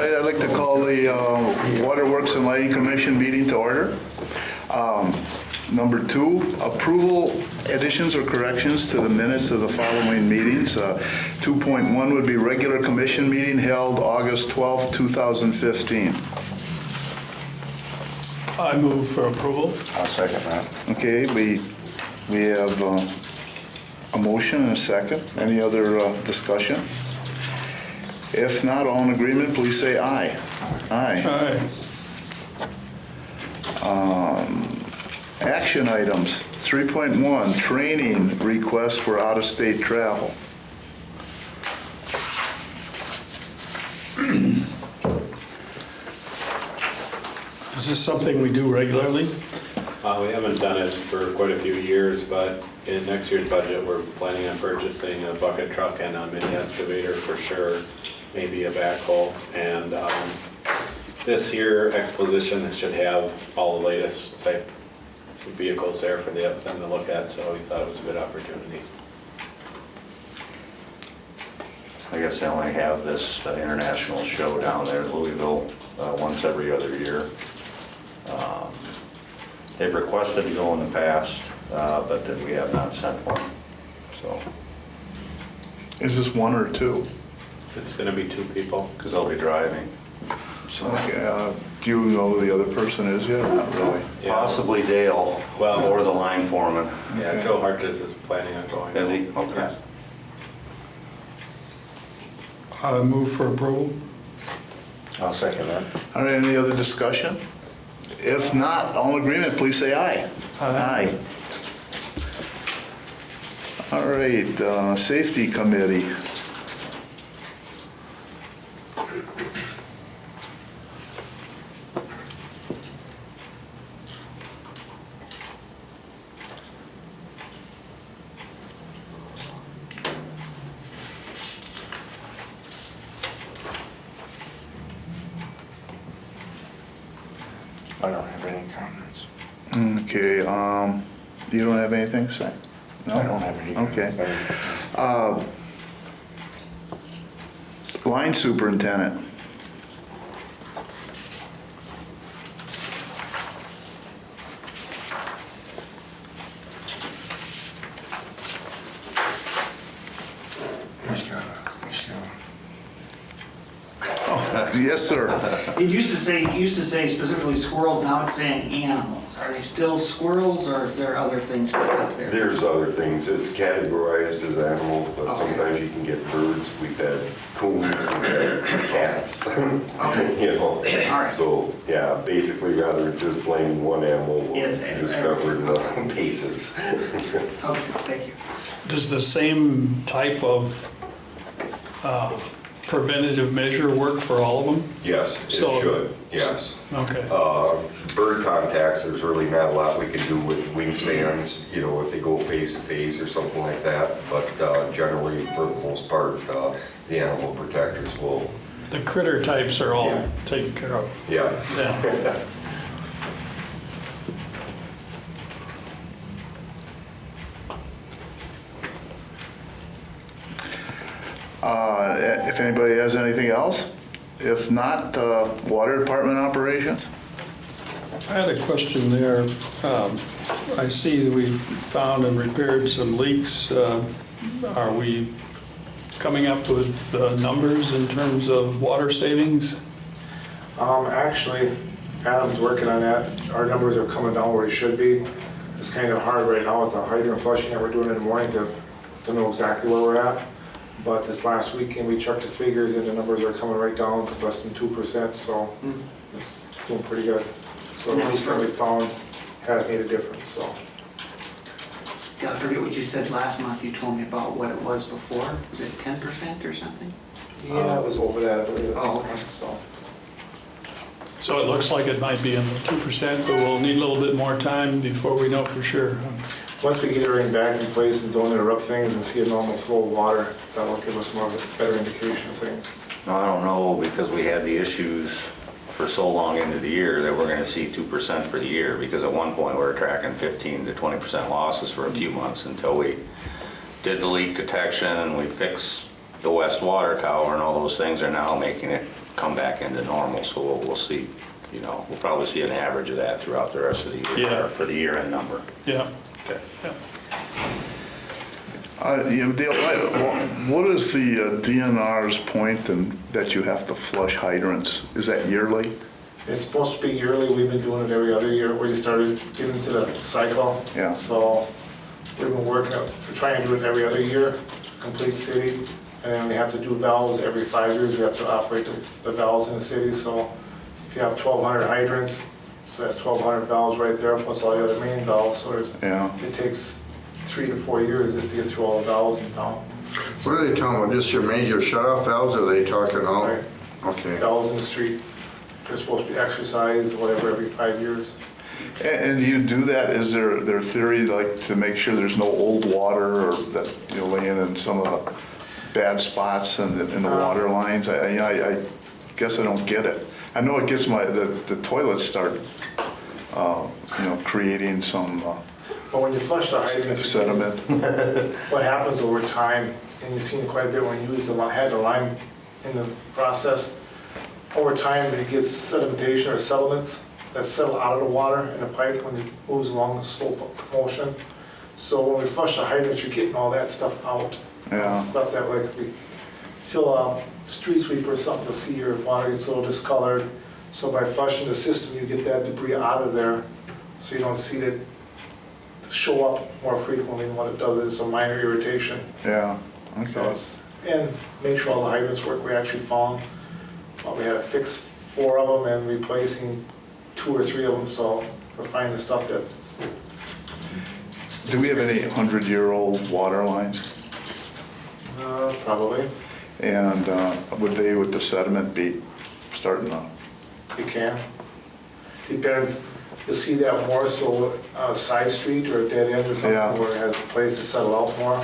right, I'd like to call the Waterworks and Lighting Commission meeting to order. Number 2, approval additions or corrections to the minutes of the following meetings. 2.1 would be regular commission meeting held August 12th, 2015. I move for approval. I'll second that. Okay, we have a motion and a second. Any other discussion? If not, all in agreement, please say aye. Aye. Aye. Action items, 3.1, training request for out-of-state travel. Is this something we do regularly? We haven't done it for quite a few years, but in next year's budget, we're planning on purchasing a bucket truck and a mini excavator for sure, maybe a backhoe. And this here exposition should have all the latest type of vehicles there for them to look at, so we thought it was a good opportunity. I guess they only have this international show down there in Louisville once every other year. They've requested to go in the past, but then we have not sent one. So, Is this 1 or 2? It's gonna be 2 people. because they'll be driving. So Okay, do you know who the other person is yet? Not really. Yeah. possibly Dale, Well- or the line foreman. Yeah, Okay. Joe Hartges is planning on going. Is he? Okay. Yeah. I move for approval. I'll second that. All right, any other discussion? If not, all in agreement, please say aye. Aye. All right, Safety Committee. I don't have any comments. Okay, you don't have anything to say? No? I don't have any. Okay. Line Superintendent. He's got Yes, sir. It used to say specifically squirrels, now it's saying animals. Are they still squirrels or is there other things out there? There's other things, it's categorized as animals, but Okay. sometimes you can get birds, we've had coons, we've had cats, you know. All right. So, yeah, basically rather than just blaming one animal, we'll It's discover the bases. Okay, thank you. Does the same type of preventative measure work for all of them? Yes, it So- should, yes. Okay. Bird contacts, there's really not a lot we can do with wingspans, you know, if they go face to face or something like that. But generally, for the most part, the animal protectors will, The critter types are all Yeah. taken care of. yeah. Yeah. If anybody has anything else? If not, Water Department operations? I had a question there. I see that we found and repaired some leaks. Are we coming up with numbers in terms of water savings? Actually, Adam's working on that. Our numbers are coming down where they should be. It's kind of hard right now with the hydrant flushing that we're doing in the morning to know exactly where we're at. But this last weekend, we checked the figures and the numbers are coming right down to less than 2%, so it's doing pretty good. So at least what we found has made a difference, so. Yeah, I forget what you said last month. You told me about what it was before. Was it 10% or something? Yeah, it was over that, I believe. Oh, okay. So, So it looks like it might be in the 2%, but we'll need a little bit more time before we know for sure. once we get everything back in place and don't interrupt things and see a normal flow of water, that'll give us more of a better indication of things. No, I don't know, because we had the issues for so long into the year that we're gonna see 2% for the year, because at one point we were tracking 15 to 20% losses for a few months until we did the leak detection and we fixed the west water tower and all those things are now making it come back into normal, so we'll see, you know, we'll probably see an average of that throughout the rest of the year, Yeah. for the year-end number. Yeah. Okay. Yeah. Dale, what is the DNR's point and that you have to flush hydrants? Is that yearly? It's supposed to be yearly, we've been doing it every other year, we just started getting into the cycle. Yeah. So we've been working, we're trying to do it every other year, complete city, and then we have to do valves every 5 years, we have to operate the valves in the city, so if you have 1,200 hydrants, so that's 1,200 valves right there, plus all the other main valves, so Yeah. it takes 3 to 4 years just to get through all the valves in town. What are they talking about, just your major shut-off valves, or are they talking all? Right. Okay. Valves in the street, they're supposed to be exercised, whatever, every 5 years. And you do that, is their theory like to make sure there's no old water or that you're laying in some of the bad spots in the water lines? I guess I don't get it. I know it gets the toilets start, creating some But when you flush the hydrants, sediment. what happens over time, and you've seen it quite a bit when you use had the lime in the process, over time it gets sedimentation or sediments that settle out of the water in the pipe when it moves along the slope of motion. So when we flush the hydrants, you're getting all that stuff out. Yeah. Stuff that, like, if we fill a street sweeper or something to see your water gets a little discolored. So by flushing the system, you get that debris out of there, so you don't see it show up more frequently than what it does. It's a minor irritation. Yeah, So okay. and make sure all the hydrants work. We actually found, we had to fix 4 of them and replacing 2 or 3 of them, so we're finding stuff that's. Do we have any 100-year-old water lines? Probably. And would they, with the sediment, be starting to? You can. Depends, you'll see that more so on a side street or a dead end or something Yeah. where it has a place to settle out more.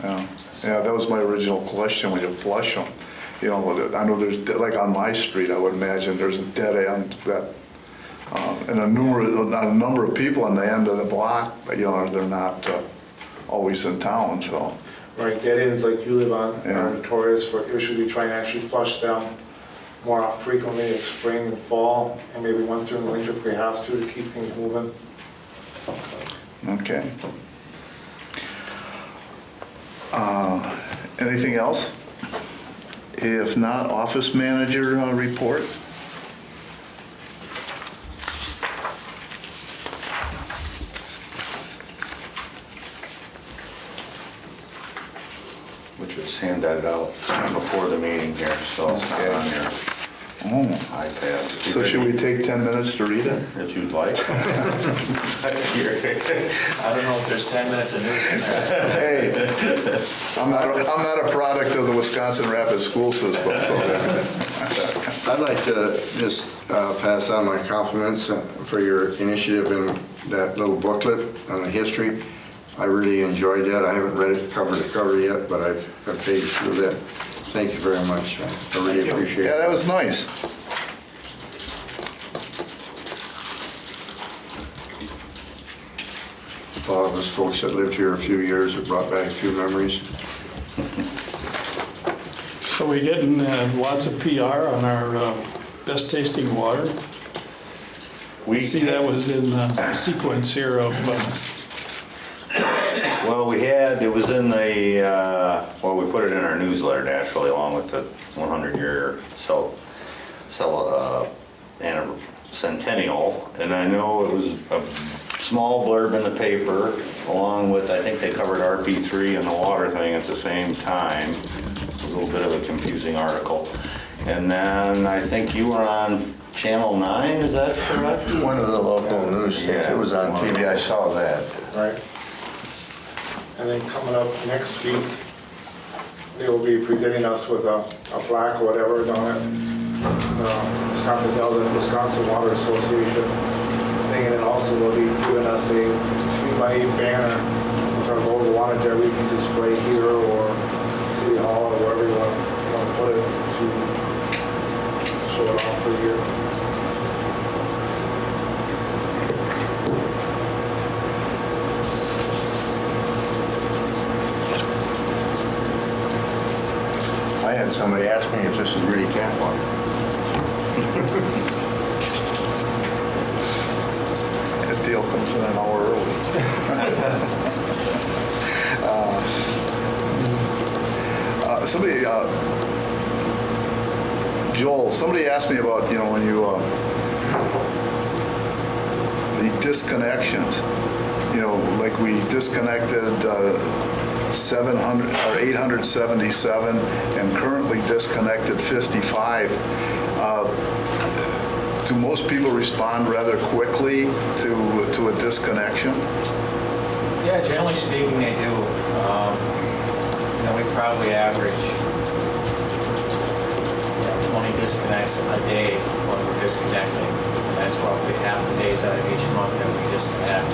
Yeah, that was my original question, when you flush them. You know, I know there's, like on my street, I would imagine there's a dead end that, and a number of people on the end of the block, but they're not always in town, so. Right, dead ends like you live on Yeah. are notorious for issues. We try and actually flush them more frequently, like spring and fall, and maybe once during the winter if we have to keep things moving. Okay. Anything else? If not, office manager report? Which was handed out before the meeting here, so it's not on your Oh, iPad. so should we take 10 minutes to read it? If you'd like. I don't know if there's 10 minutes of news in there. Hey, I'm not a product of the Wisconsin Rapid School System, so. I'd like to just pass on my compliments for your initiative in that little booklet on the history. I really enjoyed that. I haven't read it cover to cover yet, but I've paged through that. Thank you very much. I really appreciate Yeah, it. that was nice. For all of us folks that lived here a few years, it brought back a few memories. So we're getting lots of PR on our best tasting water. We See, that was in the sequence here of, Well, it was in the, we put it in our newsletter naturally, along with the 100-year centennial. And I know it was a small blurb in the paper, along with, I think they covered RP3 and the water thing at the same time. A little bit of a confusing article. And then I think you were on Channel 9, is that correct? One of the local news stations, it was on TV, I saw that. Right. And then coming up next week, they will be presenting us with a plaque or whatever down at Wisconsin Delta, Wisconsin Water Association thing. And then also they'll be giving us a 3x8 banner with our logo on it that we can display here or City Hall or wherever you want to put it to show it off for a year. had somebody ask me if this is really tap water. That deal comes in an hour early. Somebody, Joel, somebody asked me about, when you, the disconnections, like we disconnected 700 or 877 and currently disconnected 55. Do most people respond rather quickly to a disconnection? Yeah, generally speaking, they do. We probably average 20 disconnects a day when we're disconnecting. And that's roughly half the days out of each month that we disconnect.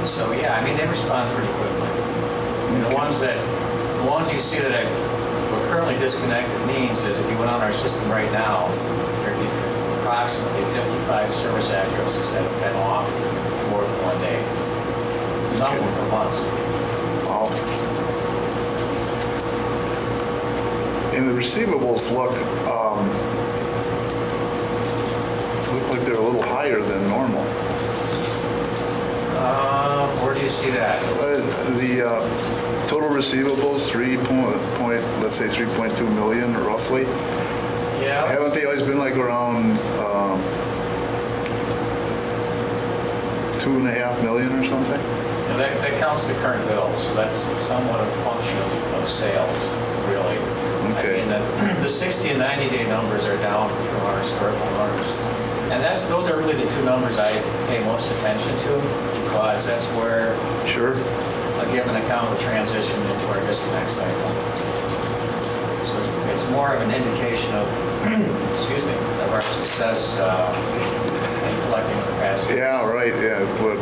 So yeah, they respond pretty quickly. The ones you see that we're currently disconnected means is if you went on our system right now, there'd be approximately 55 service addresses that have been off more than one day. Some of them for months. Wow. And the receivables look like they're a little higher than normal. Where do you see that? The total receivables, let's say 3.2 million roughly. Yeah. Haven't they always been like around 2.5 million or something? That counts the current bill, so that's somewhat a function of sales, really. Okay. The 60 and 90-day numbers are down from our historical numbers. And those are really the two numbers I pay most attention to, because that's where Sure. a given account will transition into our disconnect cycle. So it's more of an indication of, of our success in collecting capacity. Yeah, right, yeah, but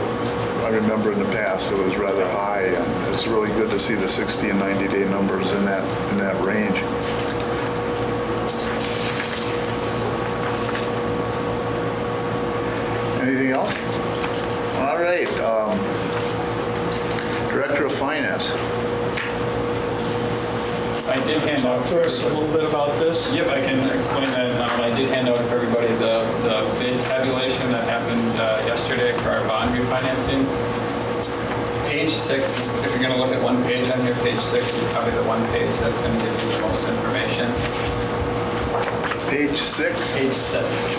I remember in the past it was rather high, and it's really good to see the 60 and 90-day numbers in that range. Anything else? All right, Director of Finance. I did hand out Talk to us a little bit about this. Yep, I can explain that. I did hand out for everybody the bid tabulation that happened yesterday for our bond refinancing. Page 6, if you're going to look at one page on here, page 6 is probably the one page that's going to give you the most information. Page 6. Page 6.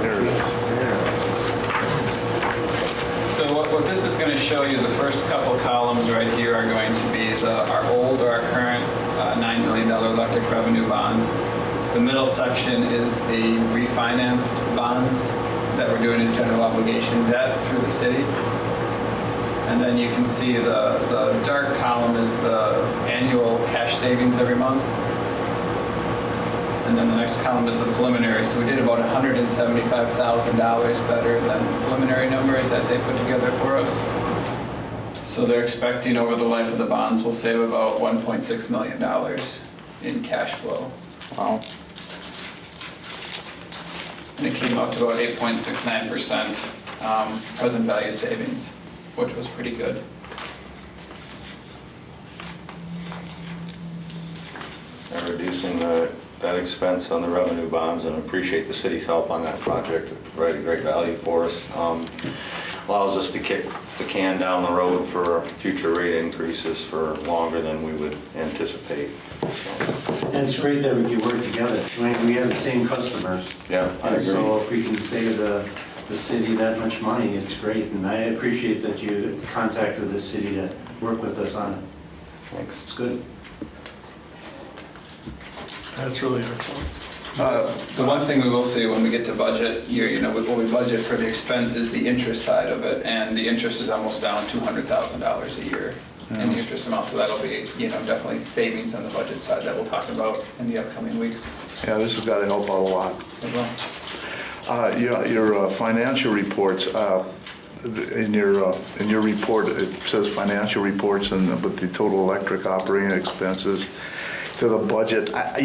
There it is. So what this is going to show you, the first couple columns right here are going to be our old or our current $9 million electric revenue bonds. The middle section is the refinanced bonds that we're doing as general obligation debt through the city. And then you can see the dark column is the annual cash savings every month. And then the next column is the preliminary. So we did about $175,000 better than preliminary numbers that they put together for us. So they're expecting over the life of the bonds, we'll save about $1.6 million in cash flow. Wow. And it came out to about 8.69% present value savings, which was pretty good. And reducing that expense on the revenue bonds, and appreciate the city's help on that project. It provided great value for us. Allows us to kick the can down the road for future rate increases for longer than we would anticipate. And it's great that we can work together. We have the same customers. Yeah, I And so agree. if we can save the city that much money, it's great. And I appreciate that you contacted the city to work with us on it. Thanks. It's good. That's really excellent. The one thing we will see when we get to budget year, when we budget for the expense is the interest side of it, and the interest is almost down $200,000 a year in the interest amount, so that'll be, definitely savings on the budget side that we'll talk about in the upcoming weeks Yeah, this has got to help out a lot. as well. Your financial reports, in your report, it says financial reports with the total electric operating expenses to the budget. I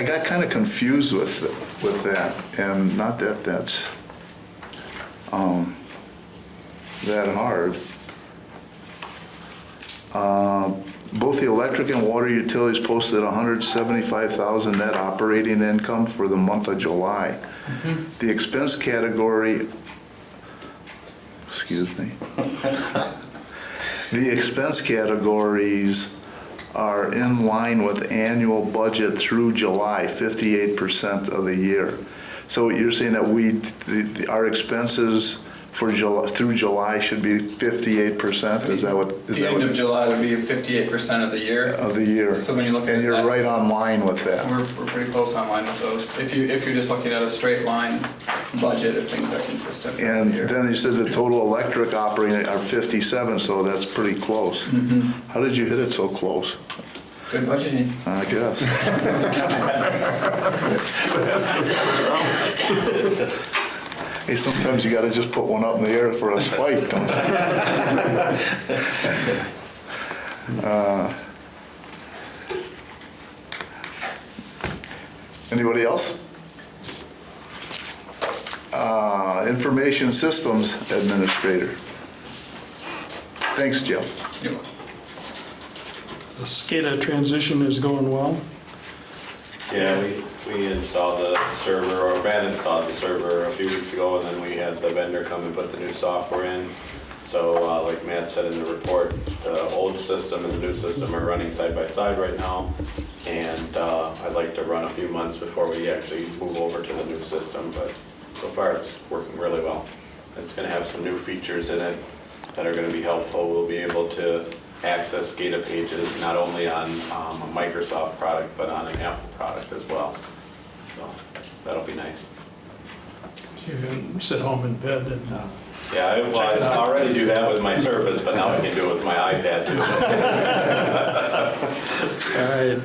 got kind of confused with that, and not that that's that hard. Both the electric and water utilities posted 175,000 net operating income for the month of July. The expense category, excuse me. The expense categories are in line with annual budget through July, 58% of the year. So you're saying that our expenses for July, through July should be 58%? Is that what? The end of July would be 58% of the year. Of the year. So when you look at And you're that- right on line with that. We're pretty close on line with those. If you're just looking at a straight line budget, if things are consistent. throughout the And year. then you said the total electric operating are 57, so that's pretty close. How did you hit it so close? Good budgeting. I guess. Hey, sometimes you gotta just put one up in the air for a spike, don't you? Anybody else? Information Systems Administrator. Thanks, Jeff. You're welcome. The SCADA transition is going well. Yeah, we installed the server, or Matt installed the server a few weeks ago, and then we had the vendor come and put the new software in. So like Matt said in the report, the old system and the new system are running side by side right now. And I'd like to run a few months before we actually move over to the new system, but so far it's working really well. It's gonna have some new features in it that are gonna be helpful. We'll be able to access SCADA pages not only on a Microsoft product, but on an Apple product as well. So that'll be nice. So you can sit home in bed and, Yeah, I already do that with my Surface, but now I can do it with my iPad too. all right.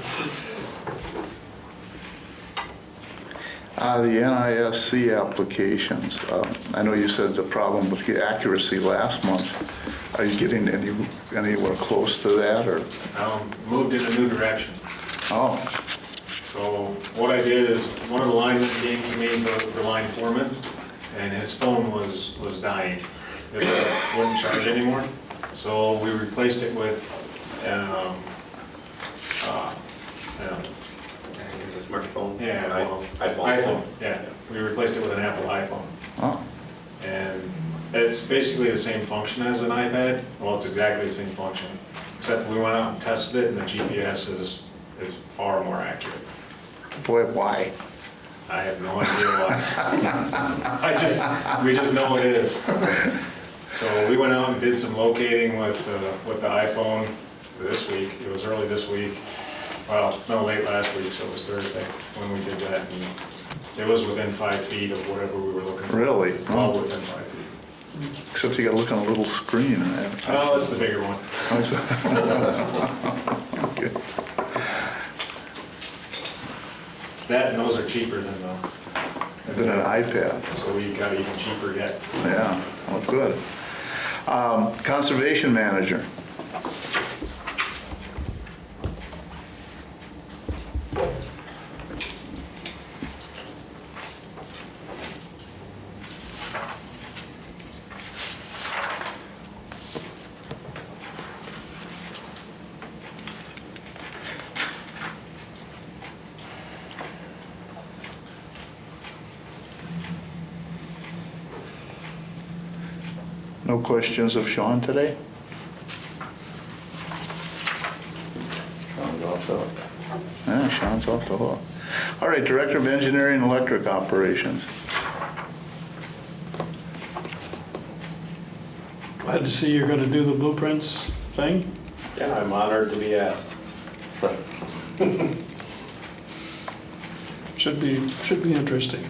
The NISC applications, I know you said the problem with the accuracy last month. Are you getting anywhere close to that, or? Moved in a new direction. Oh, So what I did is, one of the linemen came to me, the line foreman, and his phone was dying. It wouldn't charge anymore. So we replaced it with, Is a smartphone? yeah, well, iPhone. yeah. We replaced it with an Apple iPhone. oh, And it's basically the same function as an iPad. Well, it's exactly the same function, except we went out and tested it, and the GPS is far more accurate. boy, why? I have no idea why. We just know it is. So we went out and did some locating with the iPhone this week. It was early this week. Well, no, late last week, so it was Thursday when we did that. And it was within 5 feet of whatever we were looking for. Really? All Oh. within 5 feet. Except you gotta look on a little screen. Oh, it's the bigger one. Okay. That and those are cheaper than Than an iPad. so we got even cheaper yet. Yeah, oh, good. Conservation Manager. No questions of Sean today? Sean's off the hook. Yeah, Sean's off the hook. All right, Director of Engineering and Electric Operations. Glad to see you're gonna do the blueprints thing. Yeah, I'm honored to be asked. Should be interesting.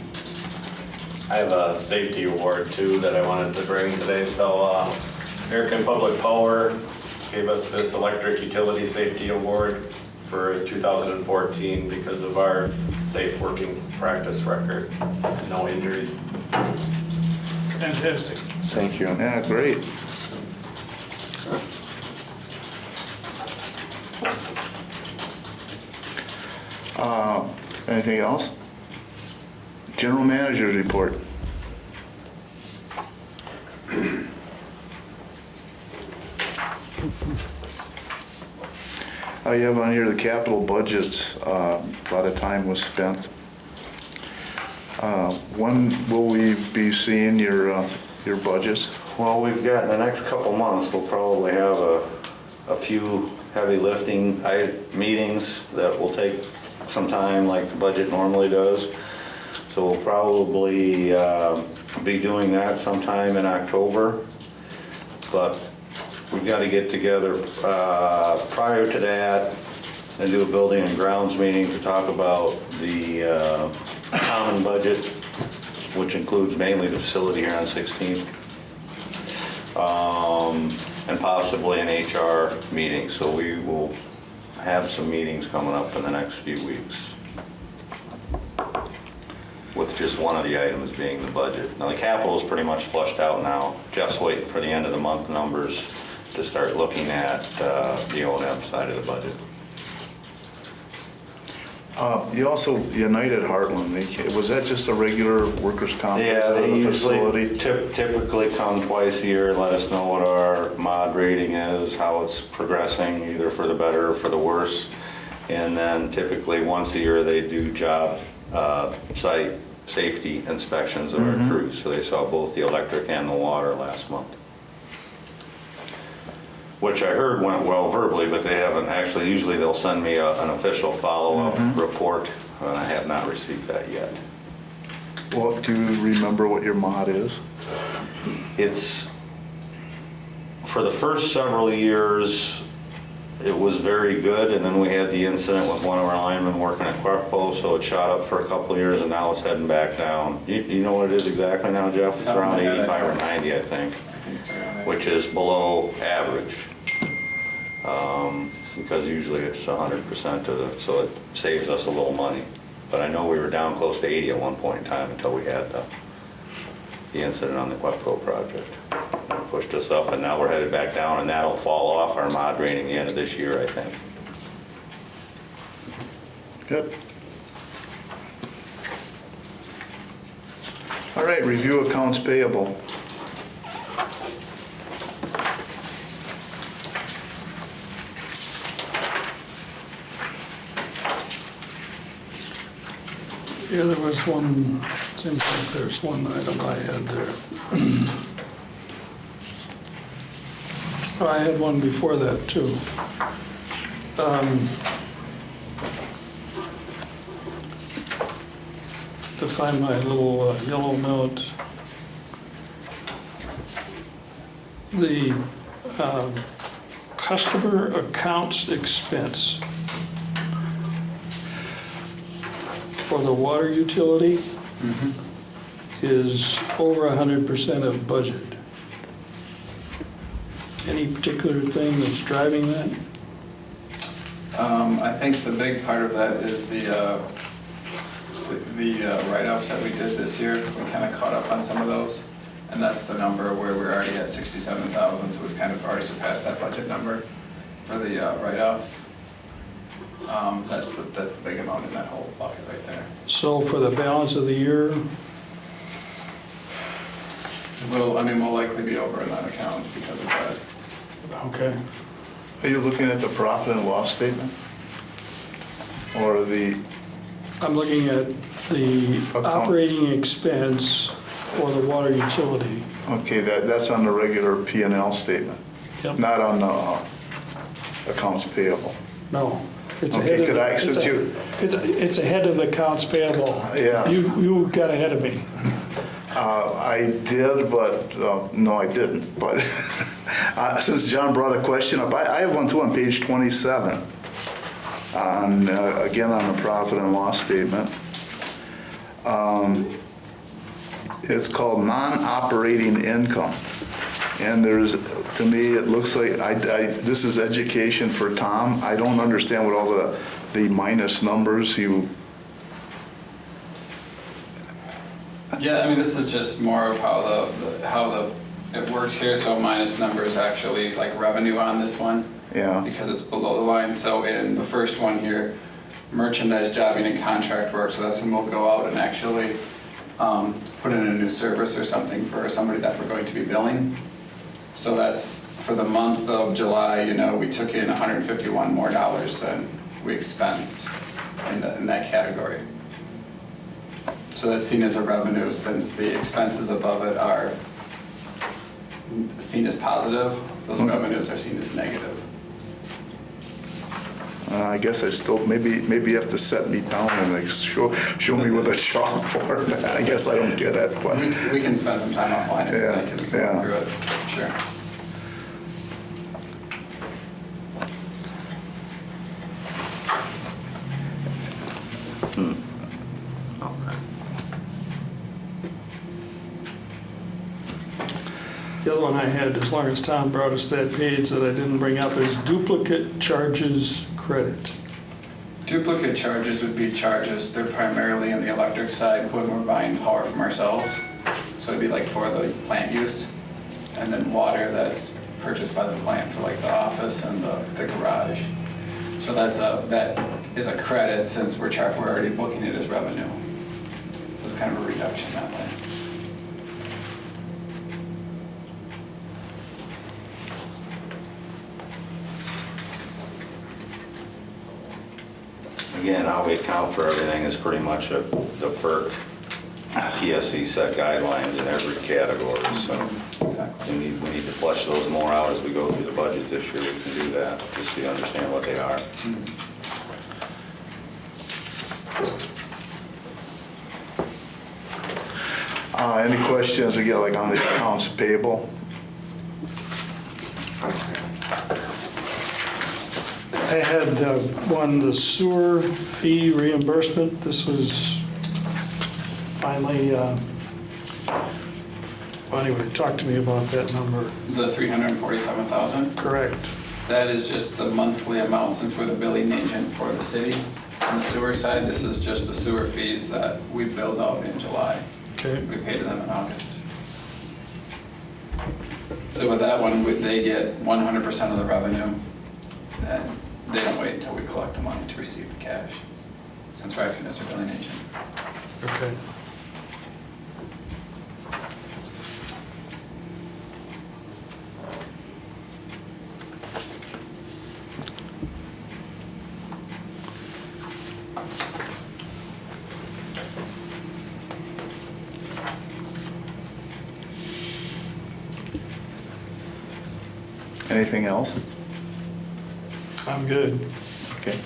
I have a safety award too that I wanted to bring today. So American Public Power gave us this electric utility safety award for 2014 because of our safe working practice record, no injuries. Fantastic. Thank you. Yeah, great. Anything else? General Manager's report. You have on here the capital budgets, a lot of time was spent. When will we be seeing your budgets? Well, we've got, in the next couple months, we'll probably have a few heavy lifting meetings that will take some time, like the budget normally does. So we'll probably be doing that sometime in October. But we've got to get together prior to that and do a building and grounds meeting to talk about the common budget, which includes mainly the facility here on 16th. And possibly an HR meeting. So we will have some meetings coming up in the next few weeks, with just one of the items being the budget. Now the capital is pretty much flushed out now. Jeff's waiting for the end of the month numbers to start looking at the O&M side of the budget. You also, United Heartland, was that just a regular workers' comp? Yeah, they the usually facility? typically come twice a year and let us know what our mod rating is, how it's progressing, either for the better or for the worse. And then typically once a year they do job site safety inspections of our crews. So they saw both the electric and the water last month, which I heard went well verbally, but they haven't actually. Usually they'll send me an official follow-up report, and I have not received that yet. Well, do you remember what your mod is? It's, for the first several years, it was very good, and then we had the incident with one of our linemen working at Quapo, so it shot up for a couple of years, and now it's heading back down. You know what it is exactly now, Jeff? It's around 85 or 90, I think, which is below average. Because usually it's 100% of the, so it saves us a little money. But I know we were down close to 80 at one point in time until we had the incident on the Quapo project. It pushed us up, and now we're headed back down, and that'll fall off our mod rating the end of this year, I think. Good. All right, review accounts payable. Yeah, there was one, seems like there's one item I had there. Oh, I had one before that, too. To find my little yellow note. The customer accounts expense for the water utility is over 100% of budget. Any particular thing that's driving that? I think the big part of that is the write-offs that we did this year. We kind of caught up on some of those, and that's the number where we're already at 67,000, so we've kind of already surpassed that budget number for the write-offs. That's the big amount in that whole bucket right there. So for the balance of the year, We'll likely be over in that account because of that. okay. Are you looking at the profit and loss statement? Or the, I'm looking at the operating expense for the water utility. okay, that's on the regular P&L statement, Yep. not on the accounts payable. No. It's Okay, ahead of could the- I, it's since a- you, It's ahead of the accounts payable. Yeah. You got ahead of me. I did, but, no, I didn't. But since John brought a question up, I have one too on page 27. Again, on the profit and loss statement. It's called non-operating income. And there's, to me, it looks like, this is education for Tom. I don't understand what all the minus numbers you, Yeah, this is just more of how it works here. So minus number is actually like revenue on this one. Yeah. Because it's below the line. So in the first one here, merchandise, jobbing, and contract work. So that's when we'll go out and actually put in a new service or something for somebody that we're going to be billing. So that's for the month of July, we took in $151 more than we expensed in that category. So that's seen as a revenue since the expenses above it are seen as positive, those revenues are seen as negative. I guess I still, maybe you have to set me down and like show me with a chalkboard. I guess I don't get it, but. We can spend some time offline if you Yeah, like and go yeah. through it, sure. The other one I had, as long as Tom brought us that page that I didn't bring up, is duplicate charges credit. Duplicate charges would be charges, they're primarily in the electric side when we're buying power from ourselves. So it'd be like for the plant use. And then water that's purchased by the plant for like the office and the garage. So that is a credit since we're already booking it as revenue. So it's kind of a reduction that way. Again, how we account for everything is pretty much the FERC PSC set guidelines in every category, so we need to flesh those more out as we go through the budget this year. We can do that, just so you understand what they are. Any questions again, like on the accounts payable? I had one, the sewer fee reimbursement. This was finally, well, anyway, talk to me about that number. The $347,000? Correct. That is just the monthly amount since we're the billing agent for the city. On the sewer side, this is just the sewer fees that we billed out in July. Okay. We paid them in August. So with that one, they get 100% of the revenue, and they don't wait until we collect the money to receive the cash, since we're acting as a billing agent. Okay. Anything else? I'm good. Okay.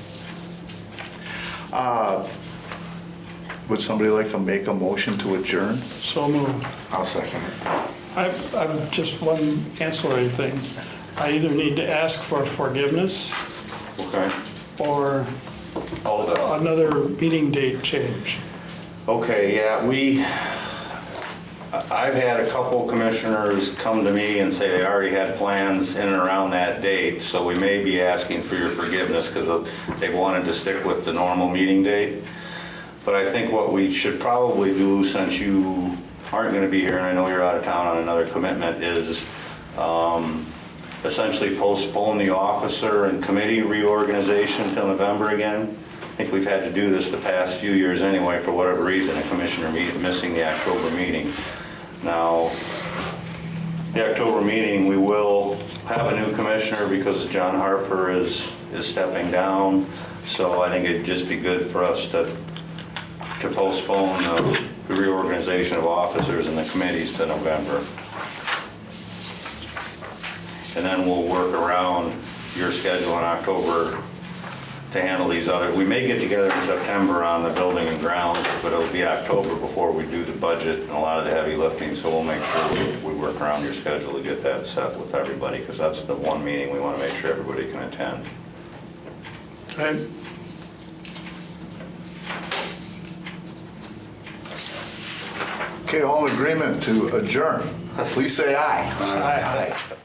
Would somebody like to make a motion to adjourn? So moved. I'll second it. I've just one ancillary thing. I either need to ask for forgiveness Okay. or another meeting date change. Okay, yeah, I've had a couple commissioners come to me and say they already had plans in and around that date, so we may be asking for your forgiveness because they wanted to stick with the normal meeting date. But I think what we should probably do, since you aren't going to be here and I know you're out of town on another commitment, is essentially postpone the officer and committee reorganization till November again. I think we've had to do this the past few years anyway, for whatever reason, a commissioner missing the October meeting. Now, the October meeting, we will have a new commissioner because John Harper is stepping down. So I think it'd just be good for us to postpone the reorganization of officers and the committees to November. And then we'll work around your schedule in October to handle these other, we may get together in September on the building and grounds, but it'll be October before we do the budget and a lot of the heavy lifting, so we'll make sure we work around your schedule to get that set with everybody, because that's the one meeting we want to make sure everybody can attend. Okay. Okay, all in agreement to adjourn. Please say aye. Aye. Aye.